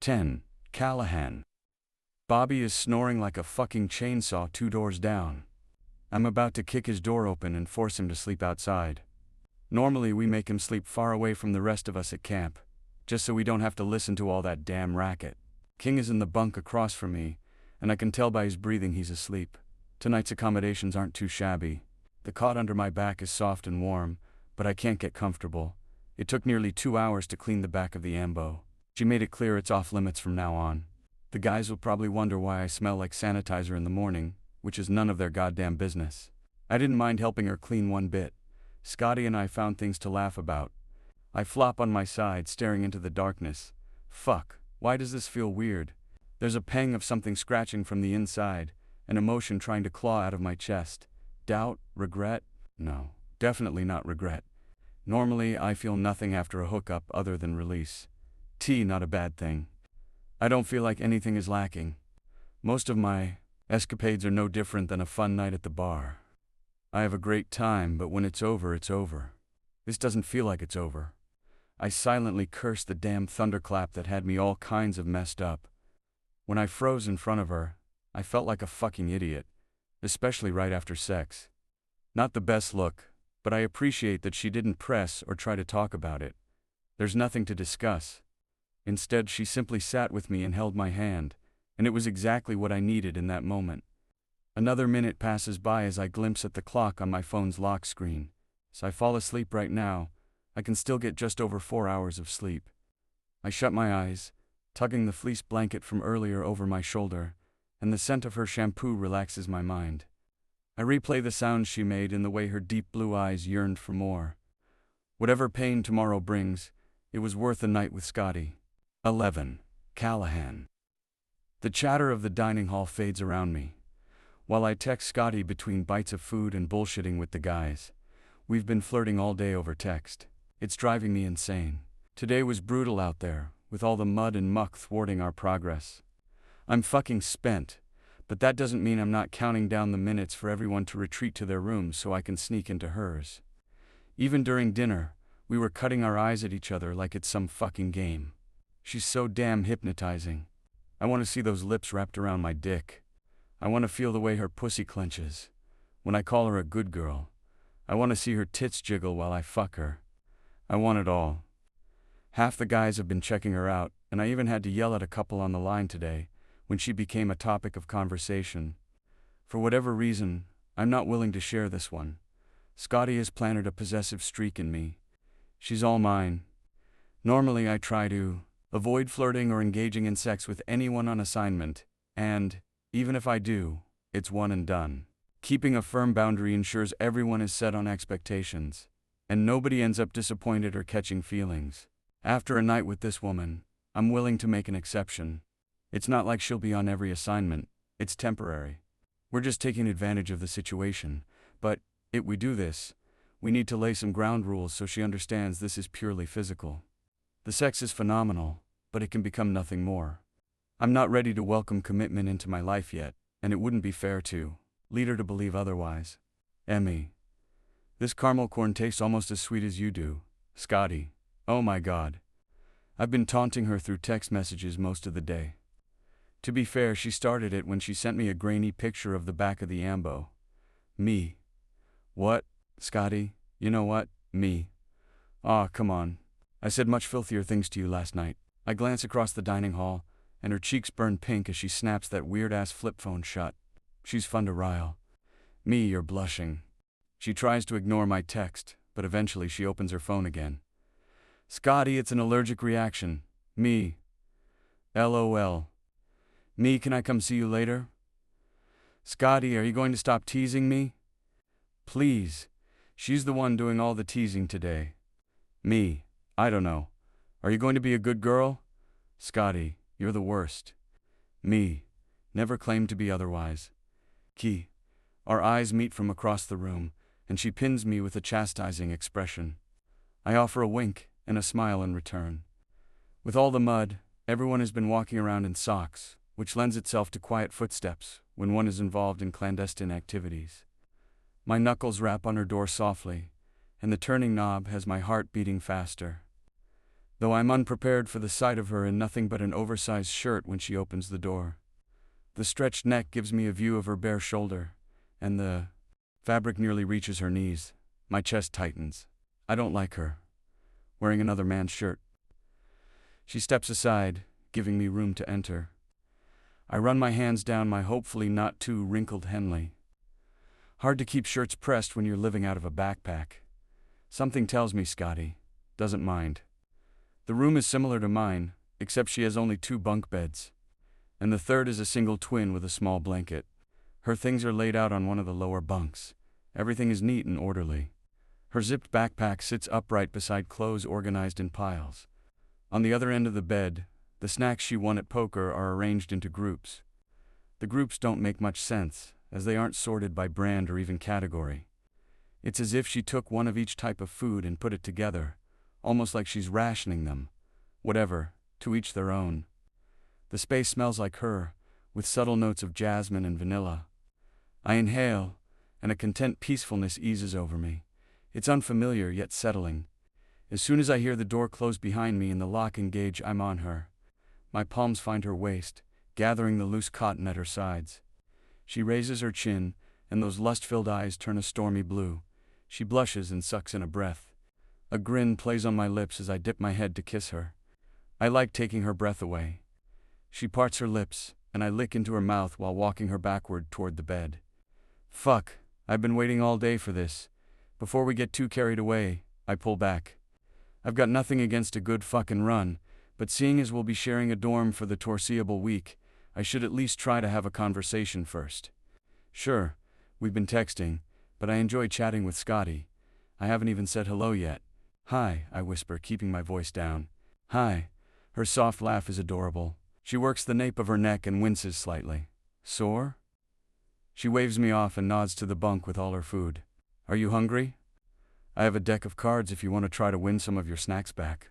10. Callahan. Bobby is snoring like a fucking chainsaw 2 doors down. I'm about to kick his door open and force him to sleep outside. Normally we make him sleep far away from the rest of us at camp, just so we don't have to listen to all that damn racket. King is in the bunk across from me, and I can tell by his breathing he's asleep. Tonight's accommodations aren't too shabby. The cot under my back is soft and warm, but I can't get comfortable. It took nearly 2 hours to clean the back of the ambo. She made it clear it's off limits from now on. The guys will probably wonder why I smell like sanitizer in the morning, which is none of their goddamn business. I didn't mind helping her clean one bit. Scotty and I found things to laugh about. I flop on my side, staring into the darkness. Fuck, why does this feel weird? There's a pang of something scratching from the inside, an emotion trying to claw out of my chest. Doubt? Regret? No, definitely not regret. Normally, I feel nothing after a hookup other than release. Not a bad thing. I don't feel like anything is lacking. Most of my escapades are no different than a fun night at the bar. I have a great time, but when it's over, it's over. This doesn't feel like it's over. I silently cursed the damn thunderclap that had me all kinds of messed up. When I froze in front of her, I felt like a fucking idiot, especially right after sex. Not the best look, but I appreciate that she didn't press or try to talk about it. There's nothing to discuss. Instead, she simply sat with me and held my hand, and it was exactly what I needed in that moment. Another minute passes by as I glimpse at the clock on my phone's lock screen. So I fall asleep right now. I can still get just over 4 hours of sleep. I shut my eyes, tugging the fleece blanket from earlier over my shoulder, and the scent of her shampoo relaxes my mind. I replay the sounds she made and the way her deep blue eyes yearned for more. Whatever pain tomorrow brings, it was worth a night with Scotty. 11. Callahan. The chatter of the dining hall fades around me, while I text Scotty between bites of food and bullshitting with the guys. We've been flirting all day over text. It's driving me insane. Today was brutal out there, with all the mud and muck thwarting our progress. I'm fucking spent, but that doesn't mean I'm not counting down the minutes for everyone to retreat to their rooms so I can sneak into hers. Even during dinner, we were cutting our eyes at each other like it's some fucking game. She's so damn hypnotizing. I want to see those lips wrapped around my dick. I want to feel the way her pussy clenches. When I call her a good girl, I want to see her tits jiggle while I fuck her. I want it all. Half the guys have been checking her out, and I even had to yell at a couple on the line today, when she became a topic of conversation. For whatever reason, I'm not willing to share this one. Scotty has planted a possessive streak in me. She's all mine. Normally I try to avoid flirting or engaging in sex with anyone on assignment, and, even if I do, it's one and done. Keeping a firm boundary ensures everyone is set on expectations, and nobody ends up disappointed or catching feelings. After a night with this woman, I'm willing to make an exception. It's not like she'll be on every assignment, it's temporary. We're just taking advantage of the situation, but, if we do this, we need to lay some ground rules so she understands this is purely physical. The sex is phenomenal, but it can become nothing more. I'm not ready to welcome commitment into my life yet, and it wouldn't be fair to lead her to believe otherwise. Emmy. This caramel corn tastes almost as sweet as you do, Scotty. Oh my God. I've been taunting her through text messages most of the day. To be fair, she started it when she sent me a grainy picture of the back of the ambo. Me. What, Scotty? You know what? Me. Aw, come on. I said much filthier things to you last night. I glance across the dining hall, and her cheeks burn pink as she snaps that weird-ass flip phone shut. She's fun to rile. Me, you're blushing. She tries to ignore my text, but eventually she opens her phone again. Scotty, it's an allergic reaction. Me. LOL. Me, can I come see you later? Scotty, are you going to stop teasing me? Please. She's the one doing all the teasing today. Me. I don't know. Are you going to be a good girl? Scotty, you're the worst. Me. Never claimed to be otherwise. Key. Our eyes meet from across the room, and she pins me with a chastising expression. I offer a wink and a smile in return. With all the mud, everyone has been walking around in socks, which lends itself to quiet footsteps when one is involved in clandestine activities. My knuckles rap on her door softly, and the turning knob has my heart beating faster. though I'm unprepared for the sight of her in nothing but an oversized shirt when she opens the door. The stretched neck gives me a view of her bare shoulder, and the fabric nearly reaches her knees. My chest tightens. I don't like her. Wearing another man's shirt. She steps aside, giving me room to enter. I run my hands down my hopefully not too wrinkled Henley. Hard to keep shirts pressed when you're living out of a backpack. Something tells me Scotty doesn't mind. The room is similar to mine, except she has only 2 bunk beds, and the third is a single twin with a small blanket. Her things are laid out on one of the lower bunks. Everything is neat and orderly. Her zipped backpack sits upright beside clothes organized in piles. On the other end of the bed, the snacks she won at poker are arranged into groups. The groups don't make much sense, as they aren't sorted by brand or even category. It's as if she took one of each type of food and put it together, almost like she's rationing them. Whatever, to each their own. The space smells like her, with subtle notes of jasmine and vanilla. I inhale, and a content peacefulness eases over me. It's unfamiliar yet settling. As soon as I hear the door close behind me and the lock engage, I'm on her. My palms find her waist, gathering the loose cotton at her sides. She raises her chin, and those lust-filled eyes turn a stormy blue. She blushes and sucks in a breath. A grin plays on my lips as I dip my head to kiss her. I like taking her breath away. She parts her lips, and I lick into her mouth while walking her backward toward the bed. Fuck, I've been waiting all day for this. Before we get too carried away, I pull back. I've got nothing against a good fucking run, but seeing as we'll be sharing a dorm for the foreseeable week, I should at least try to have a conversation first. Sure, we've been texting, but I enjoy chatting with Scotty. I haven't even said hello yet. Hi, I whisper, keeping my voice down. Hi. Her soft laugh is adorable. She works the nape of her neck and winces slightly. Sore? She waves me off and nods to the bunk with all her food. Are you hungry? I have a deck of cards if you want to try to win some of your snacks back.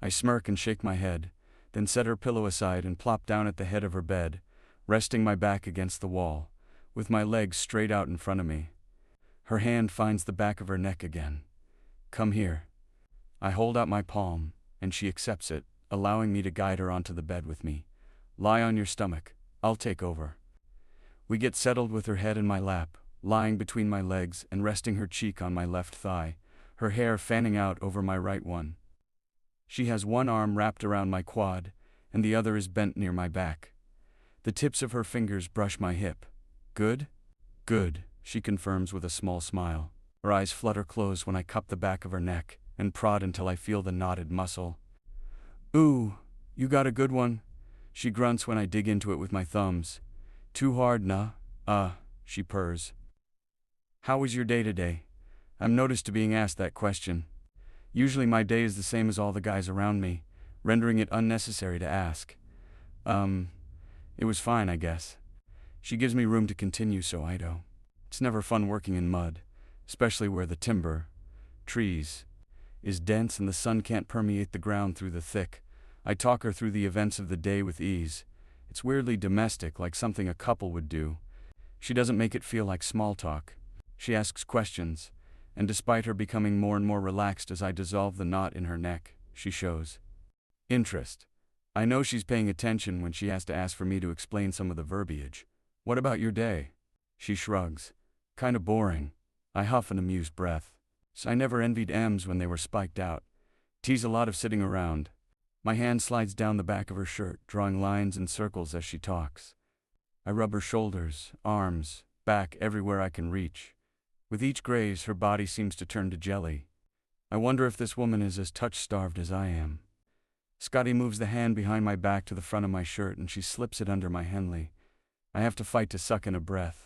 I smirk and shake my head, then set her pillow aside and plop down at the head of her bed, resting my back against the wall, with my legs straight out in front of me. Her hand finds the back of her neck again. Come here. I hold out my palm, and she accepts it, allowing me to guide her onto the bed with me. Lie on your stomach. I'll take over. We get settled with her head in my lap, lying between my legs and resting her cheek on my left thigh, her hair fanning out over my right one. She has one arm wrapped around my quad, and the other is bent near my back. The tips of her fingers brush my hip. Good? Good, she confirms with a small smile. Her eyes flutter closed when I cup the back of her neck and prod until I feel the knotted muscle. Ooh, you got a good one, she grunts when I dig into it with my thumbs. Too hard, nah? She purrs. How was your day today? I'm noticed to being asked that question. Usually my day is the same as all the guys around me, rendering it unnecessary to ask. It was fine, I guess. She gives me room to continue, so I do. It's never fun working in mud, especially where the timber, trees, is dense and the sun can't permeate the ground through the thick. I talk her through the events of the day with ease. It's weirdly domestic, like something a couple would do. She doesn't make it feel like small talk. She asks questions, and despite her becoming more and more relaxed as I dissolve the knot in her neck, she shows interest. I know she's paying attention when she has to ask for me to explain some of the verbiage. What about your day? She shrugs. Kinda boring. I huff an amused breath. So I never envied M's when they were spiked out. T's a lot of sitting around. My hand slides down the back of her shirt, drawing lines and circles as she talks. I rub her shoulders, arms, back, everywhere I can reach. With each graze, her body seems to turn to jelly. I wonder if this woman is as touch-starved as I am. Scotty moves the hand behind my back to the front of my shirt and she slips it under my Henley. I have to fight to suck in a breath.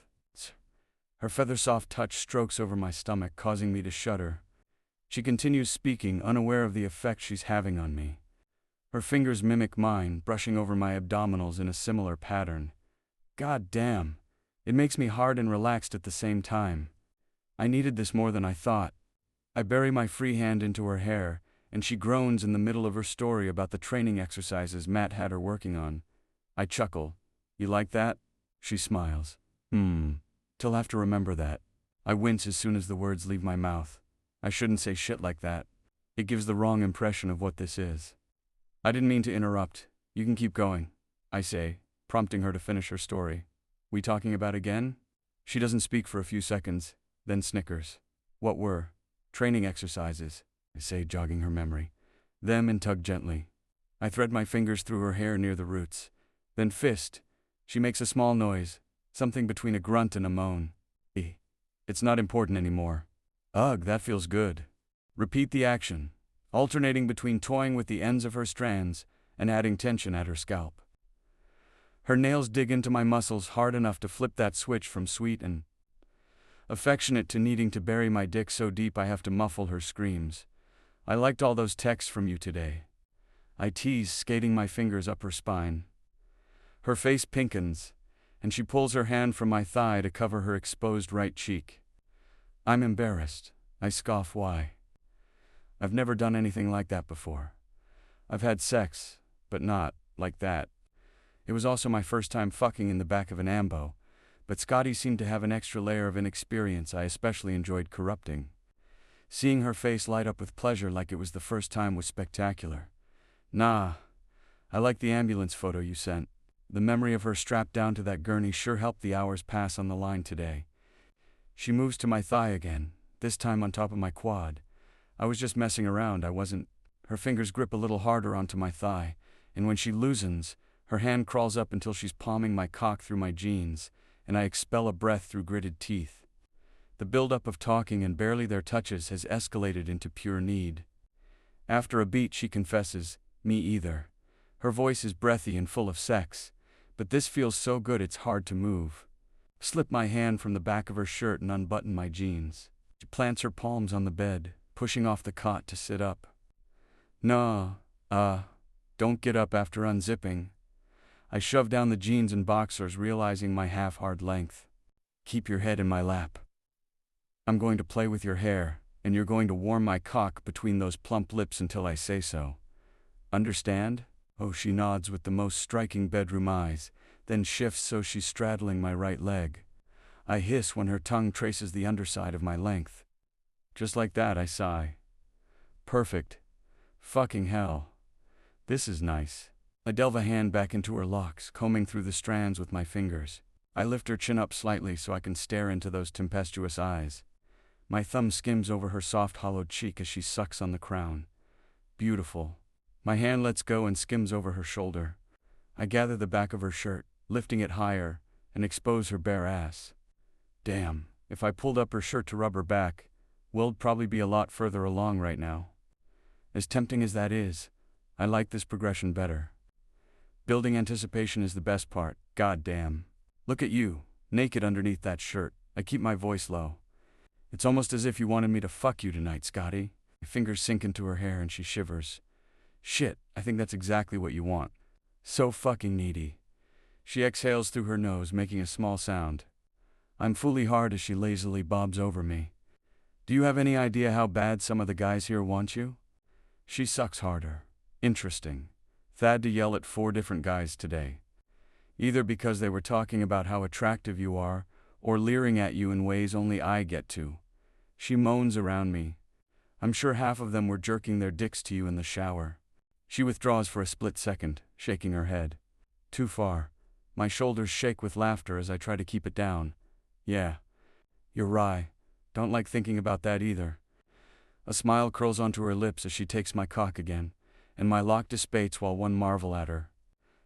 Her feather-soft touch strokes over my stomach, causing me to shudder. She continues speaking, unaware of the effect she's having on me. Her fingers mimic mine, brushing over my abdominals in a similar pattern. God damn, it makes me hard and relaxed at the same time. I needed this more than I thought. I bury my free hand into her hair, and she groans in the middle of her story about the training exercises Matt had her working on. I chuckle. You like that? She smiles. Till have to remember that. I wince as soon as the words leave my mouth. I shouldn't say shit like that. It gives the wrong impression of what this is. I didn't mean to interrupt. You can keep going, I say, prompting her to finish her story. We talking about again? She doesn't speak for a few seconds, then snickers. What were? Training exercises, I say, jogging her memory. Them and tug gently. I thread my fingers through her hair near the roots. Then fist. She makes a small noise, something between a grunt and a moan. It's not important anymore. Ugh, that feels good. Repeat the action, alternating between toying with the ends of her strands and adding tension at her scalp. Her nails dig into my muscles hard enough to flip that switch from sweet and affectionate to needing to bury my dick so deep I have to muffle her screams. I liked all those texts from you today. I tease, skating my fingers up her spine. Her face pinkens, and she pulls her hand from my thigh to cover her exposed right cheek. I'm embarrassed. I scoff. Why? I've never done anything like that before. I've had sex, but not like that. It was also my first time fucking in the back of an ambo, but Scotty seemed to have an extra layer of inexperience I especially enjoyed corrupting. Seeing her face light up with pleasure like it was the first time was spectacular. Nah, I like the ambulance photo you sent. The memory of her strapped down to that gurney sure helped the hours pass on the line today. She moves to my thigh again, this time on top of my quad. I was just messing around, I wasn't. Her fingers grip a little harder onto my thigh, and when she loosens, her hand crawls up until she's palming my cock through my jeans, and I expel a breath through gritted teeth. The buildup of talking and barely their touches has escalated into pure need. After a beat she confesses, me either. Her voice is breathy and full of sex, but this feels so good it's hard to move. Slip my hand from the back of her shirt and unbutton my jeans. She plants her palms on the bed, pushing off the cot to sit up. No, don't get up after unzipping. I shove down the jeans and boxers, realizing my half-hard length. Keep your head in my lap. I'm going to play with your hair, and you're going to warm my cock between those plump lips until I say so. Understand? Oh, she nods with the most striking bedroom eyes, then shifts so she's straddling my right leg. I hiss when her tongue traces the underside of my length. Just like that, I sigh. Perfect. Fucking hell. This is nice. I delve a hand back into her locks, combing through the strands with my fingers. I lift her chin up slightly so I can stare into those tempestuous eyes. My thumb skims over her soft hollowed cheek as she sucks on the crown. Beautiful. My hand lets go and skims over her shoulder. I gather the back of her shirt, lifting it higher, and expose her bare ass. Damn, if I pulled up her shirt to rub her back, Will'd probably be a lot further along right now. As tempting as that is, I like this progression better. Building anticipation is the best part, god damn. Look at you, naked underneath that shirt. I keep my voice low. It's almost as if you wanted me to fuck you tonight, Scotty. My fingers sink into her hair and she shivers. Shit, I think that's exactly what you want. So fucking needy. She exhales through her nose, making a small sound. I'm fully hard as she lazily bobs over me. Do you have any idea how bad some of the guys here want you? She sucks harder. Interesting. Thad to yell at 4 different guys today. Either because they were talking about how attractive you are, or leering at you in ways only I get to. She moans around me. I'm sure half of them were jerking their dicks to you in the shower. She withdraws for a split second, shaking her head. Too far. My shoulders shake with laughter as I try to keep it down. Yeah. You're right. Don't like thinking about that either. A smile curls onto her lips as she takes my cock again, and my lock dissipates while one marvel at her.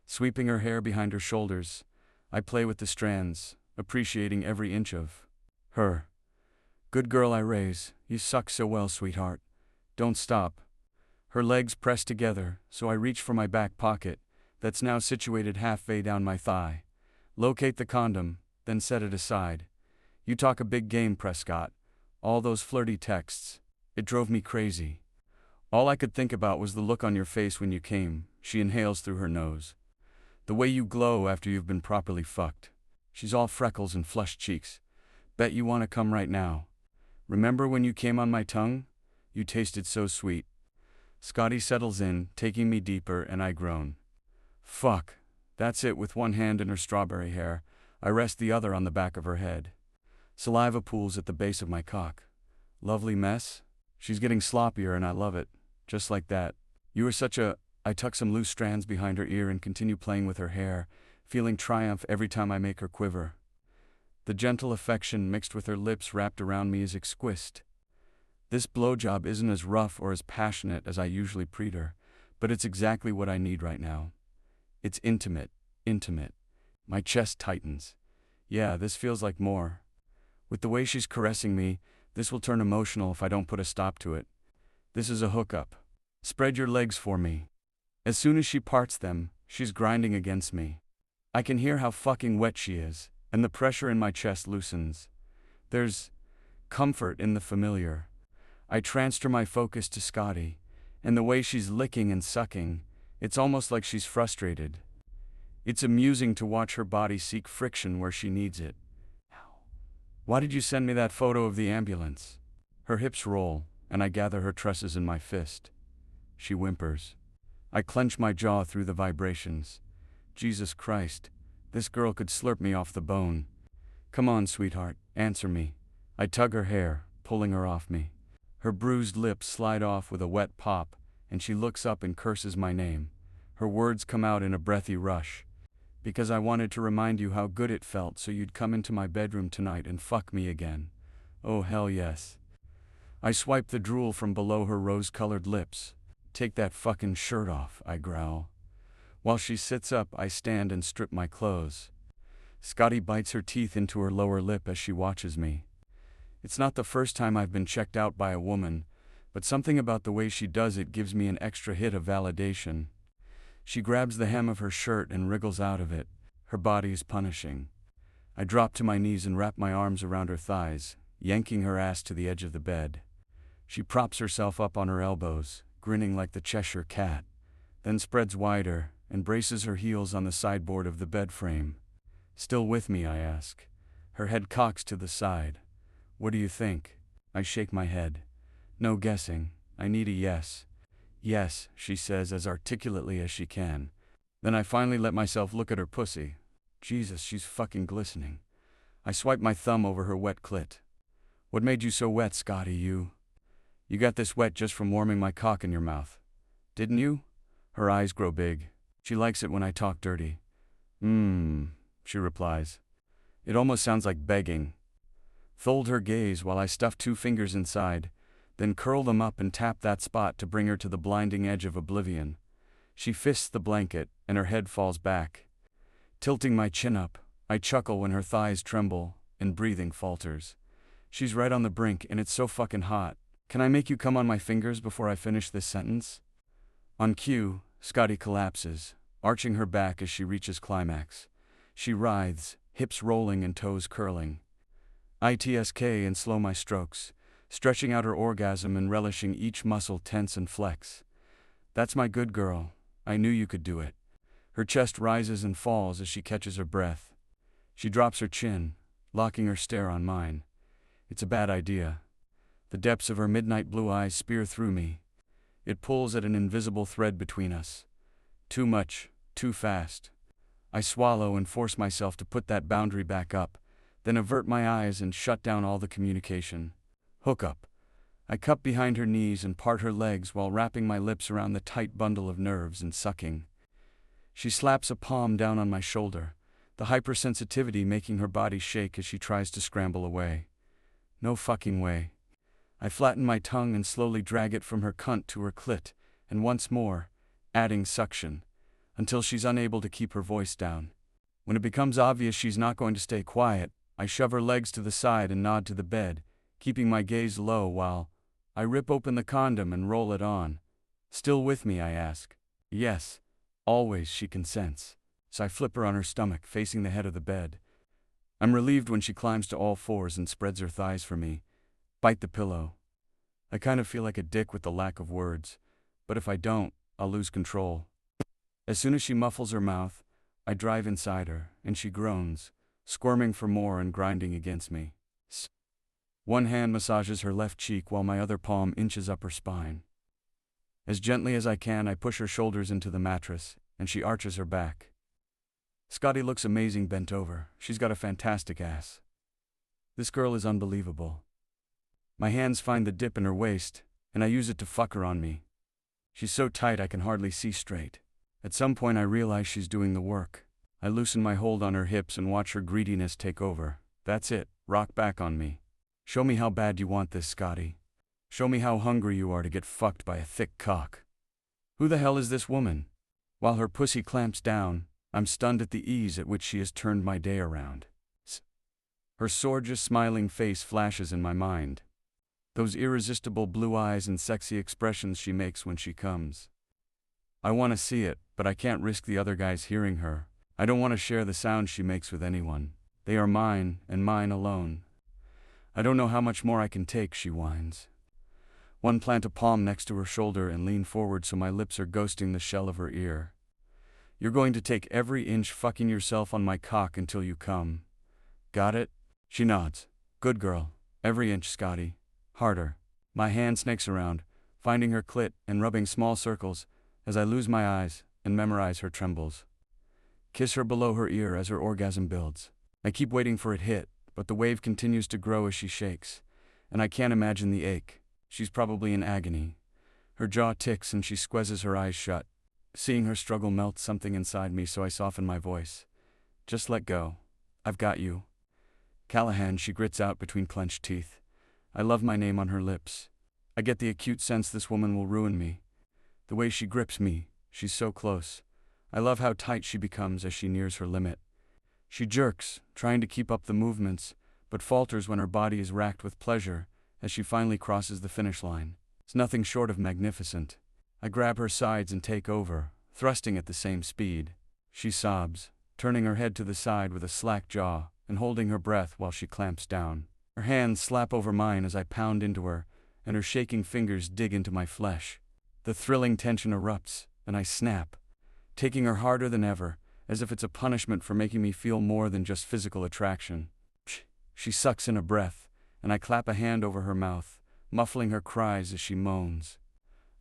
Sweeping her hair behind her shoulders, I play with the strands, appreciating every inch of her. Good girl, I raise. You suck so well, sweetheart. Don't stop. Her legs press together, so I reach for my back pocket, that's now situated halfway down my thigh. Locate the condom, then set it aside. You talk a big game, Prescott. All those flirty texts. It drove me crazy. All I could think about was the look on your face when you came. She inhales through her nose. The way you glow after you've been properly fucked. She's all freckles and flushed cheeks. Bet you want to come right now. Remember when you came on my tongue? You tasted so sweet. Scotty settles in, taking me deeper, and I groan. Fuck. That's it. With one hand in her strawberry hair, I rest the other on the back of her head. Saliva pools at the base of my cock. Lovely mess? She's getting sloppier and I love it. Just like that. You are such a... I tuck some loose strands behind her ear and continue playing with her hair, feeling triumph every time I make her quiver. The gentle affection mixed with her lips wrapped around me is exquisite. This blowjob isn't as rough or as passionate as I usually preed her, but it's exactly what I need right now. It's intimate, intimate. My chest tightens. Yeah, this feels like more. With the way she's caressing me, this will turn emotional if I don't put a stop to it. This is a hookup. Spread your legs for me. As soon as she parts them, she's grinding against me. I can hear how fucking wet she is, and the pressure in my chest loosens. There's comfort in the familiar. I transfer my focus to Scotty, and the way she's licking and sucking, it's almost like she's frustrated. It's amusing to watch her body seek friction where she needs it. Why did you send me that photo of the ambulance? Her hips roll, and I gather her tresses in my fist. She whimpers. I clench my jaw through the vibrations. Jesus Christ, this girl could slurp me off the bone. Come on, sweetheart, answer me. I tug her hair, pulling her off me. Her bruised lips slide off with a wet pop, and she looks up and curses my name. Her words come out in a breathy rush. Because I wanted to remind you how good it felt so you'd come into my bedroom tonight and fuck me again. Oh hell yes. I swipe the drool from below her rose-colored lips. Take that fucking shirt off, I growl. While she sits up, I stand and strip my clothes. Scotty bites her teeth into her lower lip as she watches me. It's not the first time I've been checked out by a woman, but something about the way she does it gives me an extra hit of validation. She grabs the hem of her shirt and wriggles out of it. Her body is punishing. I drop to my knees and wrap my arms around her thighs, yanking her ass to the edge of the bed. She props herself up on her elbows, grinning like the Cheshire Cat, then spreads wider and braces her heels on the sideboard of the bed frame. Still with me, I ask. Her head cocks to the side. What do you think? I shake my head. No guessing. I need a yes. Yes, she says as articulately as she can. Then I finally let myself look at her pussy. Jesus, she's fucking glistening. I swipe my thumb over her wet clit. What made you so wet, Scotty, you? You got this wet just from warming my cock in your mouth. Didn't you? Her eyes grow big. She likes it when I talk dirty. She replies. It almost sounds like begging. Fold her gaze while I stuff 2 fingers inside, then curl them up and tap that spot to bring her to the blinding edge of oblivion. She fists the blanket, and her head falls back. Tilting my chin up, I chuckle when her thighs tremble, and breathing falters. She's right on the brink, and it's so fucking hot. Can I make you come on my fingers before I finish this sentence? On cue, Scotty collapses, arching her back as she reaches climax. She writhes, hips rolling and toes curling. I tsk and slow my strokes, stretching out her orgasm and relishing each muscle tense and flex. That's my good girl. I knew you could do it. Her chest rises and falls as she catches her breath. She drops her chin, locking her stare on mine. It's a bad idea. The depths of her midnight blue eyes spear through me. It pulls at an invisible thread between us. Too much, too fast. I swallow and force myself to put that boundary back up, then avert my eyes and shut down all the communication. Hook up. I cup behind her knees and part her legs while wrapping my lips around the tight bundle of nerves and sucking. She slaps a palm down on my shoulder, the hypersensitivity making her body shake as she tries to scramble away. No fucking way. I flatten my tongue and slowly drag it from her cunt to her clit, and once more, adding suction, until she's unable to keep her voice down. When it becomes obvious she's not going to stay quiet, I shove her legs to the side and nod to the bed, keeping my gaze low while I rip open the condom and roll it on. Still with me, I ask. Yes, always, she consents. So I flip her on her stomach, facing the head of the bed. I'm relieved when she climbs to all fours and spreads her thighs for me. Bite the pillow. I kind of feel like a dick with the lack of words, but if I don't, I'll lose control. As soon as she muffles her mouth, I drive inside her, and she groans, squirming for more and grinding against me. One hand massages her left cheek while my other palm inches up her spine. As gently as I can, I push her shoulders into the mattress, and she arches her back. Scotty looks amazing bent over. She's got a fantastic ass. This girl is unbelievable. My hands find the dip in her waist, and I use it to fuck her on me. She's so tight I can hardly see straight. At some point I realize she's doing the work. I loosen my hold on her hips and watch her greediness take over. That's it, rock back on me. Show me how bad you want this, Scotty. Show me how hungry you are to get fucked by a thick cock. Who the hell is this woman? While her pussy clamps down, I'm stunned at the ease at which she has turned my day around. Her gorgeous smiling face flashes in my mind. Those irresistible blue eyes and sexy expressions she makes when she comes. I want to see it, but I can't risk the other guys hearing her. I don't want to share the sounds she makes with anyone. They are mine, and mine alone. I don't know how much more I can take, she whines. Plant a palm next to her shoulder and lean forward so my lips are ghosting the shell of her ear. You're going to take every inch fucking yourself on my cock until you come. Got it? She nods. Good girl. Every inch, Scotty. Harder. My hand snakes around, finding her clit and rubbing small circles as I lose my eyes and memorize her trembles. Kiss her below her ear as her orgasm builds. I keep waiting for it hit, but the wave continues to grow as she shakes, and I can't imagine the ache. She's probably in agony. Her jaw ticks and she squeezes her eyes shut. Seeing her struggle melts something inside me, so I soften my voice. Just let go. I've got you. Callahan, she grits out between clenched teeth. I love my name on her lips. I get the acute sense this woman will ruin me. The way she grips me, she's so close. I love how tight she becomes as she nears her limit. She jerks, trying to keep up the movements, but falters when her body is racked with pleasure as she finally crosses the finish line. It's nothing short of magnificent. I grab her sides and take over, thrusting at the same speed. She sobs, turning her head to the side with a slack jaw and holding her breath while she clamps down. Her hands slap over mine as I pound into her, and her shaking fingers dig into my flesh. The thrilling tension erupts, and I snap, taking her harder than ever, as if it's a punishment for making me feel more than just physical attraction. She sucks in a breath, and I clap a hand over her mouth, muffling her cries as she moans.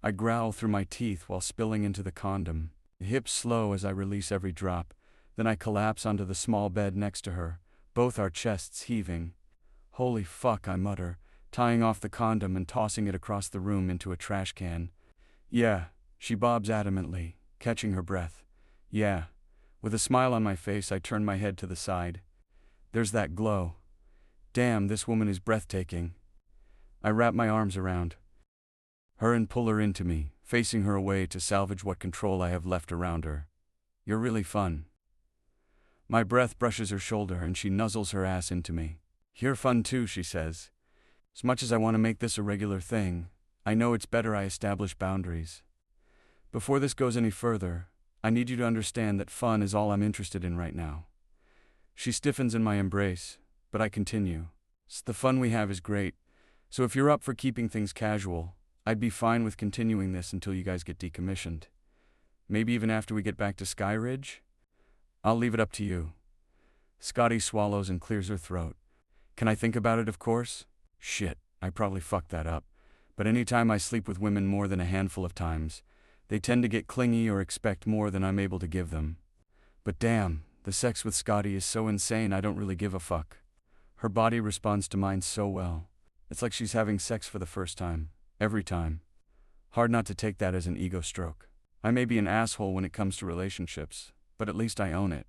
I growl through my teeth while spilling into the condom. Hips slow as I release every drop, then I collapse onto the small bed next to her, both our chests heaving. Holy fuck, I mutter, tying off the condom and tossing it across the room into a trash can. Yeah, she bobs adamantly, catching her breath. Yeah. With a smile on my face, I turn my head to the side. There's that glow. Damn, this woman is breathtaking. I wrap my arms around her and pull her into me, facing her away to salvage what control I have left around her. You're really fun. My breath brushes her shoulder and she nuzzles her ass into me. You're fun too, she says. As much as I want to make this a regular thing, I know it's better I establish boundaries. Before this goes any further, I need you to understand that fun is all I'm interested in right now. She stiffens in my embrace, but I continue. The fun we have is great, so if you're up for keeping things casual, I'd be fine with continuing this until you guys get decommissioned. Maybe even after we get back to Sky Ridge? I'll leave it up to you. Scotty swallows and clears her throat. Can I think about it, of course? Shit, I probably fucked that up. But anytime I sleep with women more than a handful of times, they tend to get clingy or expect more than I'm able to give them. But damn, the sex with Scotty is so insane I don't really give a fuck. Her body responds to mine so well. It's like she's having sex for the first time, every time. Hard not to take that as an ego stroke. I may be an asshole when it comes to relationships, but at least I own it.